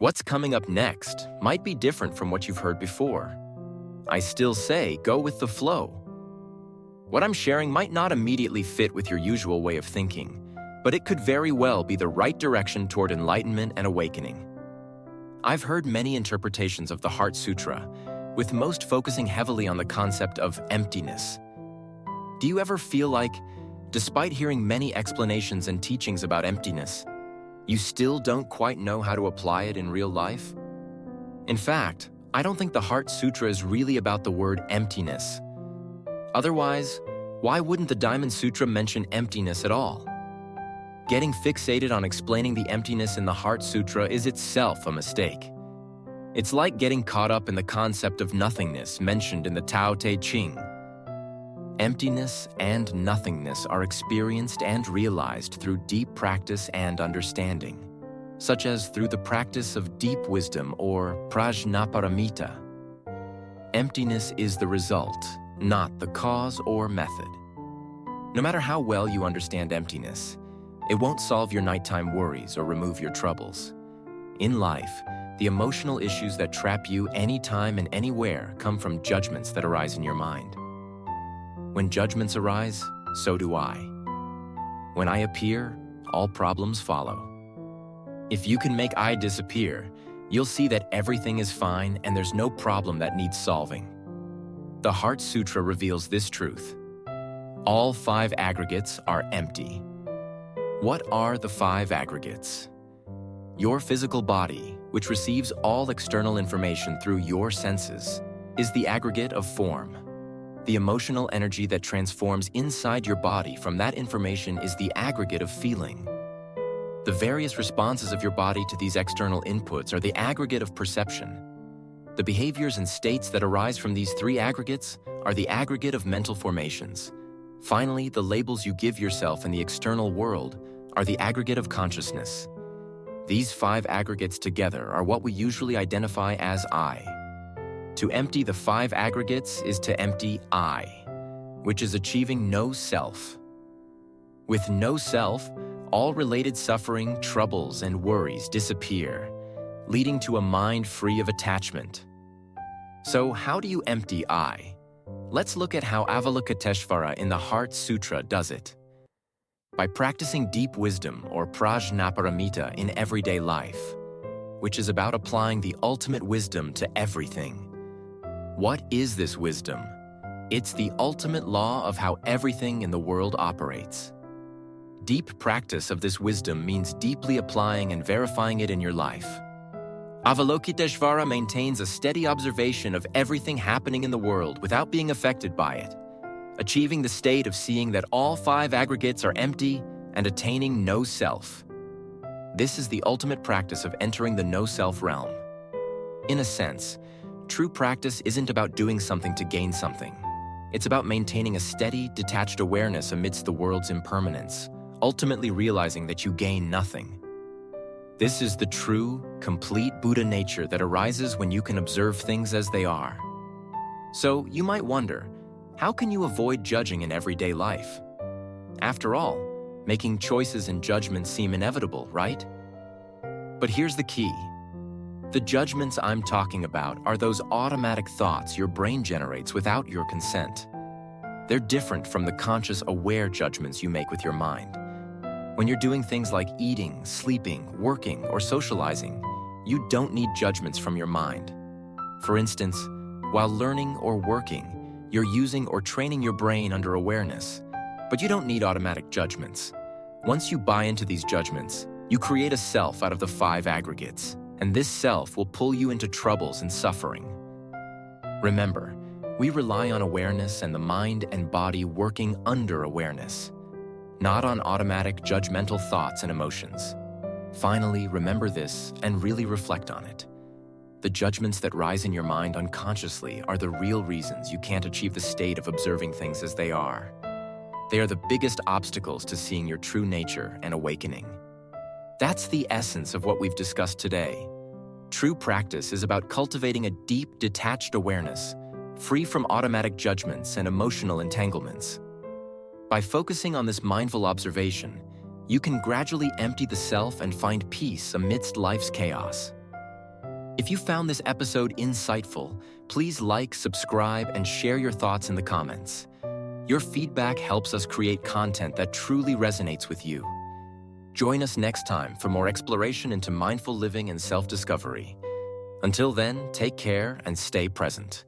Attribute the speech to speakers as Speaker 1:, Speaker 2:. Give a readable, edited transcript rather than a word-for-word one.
Speaker 1: What's coming up next might be different from what you've heard before. I still say go with the flow. What I'm sharing might not immediately fit with your usual way of thinking, but it could very well be the right direction toward enlightenment and awakening. I've heard many interpretations of the Heart Sutra, with most focusing heavily on the concept of emptiness. Do you ever feel like, despite hearing many explanations and teachings about emptiness, you still don't quite know how to apply it in real life? In fact, I don't think the Heart Sutra is really about the word emptiness. Otherwise, why wouldn't the Diamond Sutra mention emptiness at all? Getting fixated on explaining the emptiness in the Heart Sutra is itself a mistake. It's like getting caught up in the concept of nothingness mentioned in the Tao Te Ching. Emptiness and nothingness are experienced and realized through deep practice and understanding, such as through the practice of deep wisdom or Prajnaparamita. Emptiness is the result, not the cause or method. No matter how well you understand emptiness, it won't solve your nighttime worries or remove your troubles. In life, the emotional issues that trap you anytime and anywhere come from judgments that arise in your mind. When judgments arise, so do I. When I appear, all problems follow. If you can make I disappear, you'll see that everything is fine and there's no problem that needs solving. The Heart Sutra reveals this truth. All 5 aggregates are empty. What are the 5 aggregates? Your physical body, which receives all external information through your senses, is the aggregate of form. The emotional energy that transforms inside your body from that information is the aggregate of feeling. The various responses of your body to these external inputs are the aggregate of perception. The behaviors and states that arise from these 3 aggregates are the aggregate of mental formations. Finally, the labels you give yourself in the external world are the aggregate of consciousness. These 5 aggregates together are what we usually identify as I. To empty the 5 aggregates is to empty I, which is achieving no self. With no self, all related suffering, troubles, and worries disappear, leading to a mind free of attachment. So how do you empty I? Let's look at how Avalokiteshvara in the Heart Sutra does it. By practicing deep wisdom or Prajnaparamita in everyday life, which is about applying the ultimate wisdom to everything. What is this wisdom? It's the ultimate law of how everything in the world operates. Deep practice of this wisdom means deeply applying and verifying it in your life. Avalokiteshvara maintains a steady observation of everything happening in the world without being affected by it, achieving the state of seeing that all 5 aggregates are empty and attaining no self. This is the ultimate practice of entering the no-self realm. In a sense, true practice isn't about doing something to gain something. It's about maintaining a steady, detached awareness amidst the world's impermanence, ultimately realizing that you gain nothing. This is the true, complete Buddha nature that arises when you can observe things as they are. So you might wonder, how can you avoid judging in everyday life? After all, making choices and judgments seem inevitable, right? But here's the key. The judgments I'm talking about are those automatic thoughts your brain generates without your consent. They're different from the conscious, aware judgments you make with your mind. When you're doing things like eating, sleeping, working, or socializing, you don't need judgments from your mind. For instance, while learning or working, you're using or training your brain under awareness, but you don't need automatic judgments. Once you buy into these judgments, you create a self out of the 5 aggregates, and this self will pull you into troubles and suffering. Remember, we rely on awareness and the mind and body working under awareness, not on automatic judgmental thoughts and emotions. Finally, remember this and really reflect on it. The judgments that rise in your mind unconsciously are the real reasons you can't achieve the state of observing things as they are. They are the biggest obstacles to seeing your true nature and awakening. That's the essence of what we've discussed today. True practice is about cultivating a deep, detached awareness, free from automatic judgments and emotional entanglements. By focusing on this mindful observation, you can gradually empty the self and find peace amidst life's chaos. If you found this episode insightful, please like, subscribe, and share your thoughts in the comments. Your feedback helps us create content that truly resonates with you. Join us next time for more exploration into mindful living and self-discovery. Until then, take care and stay present.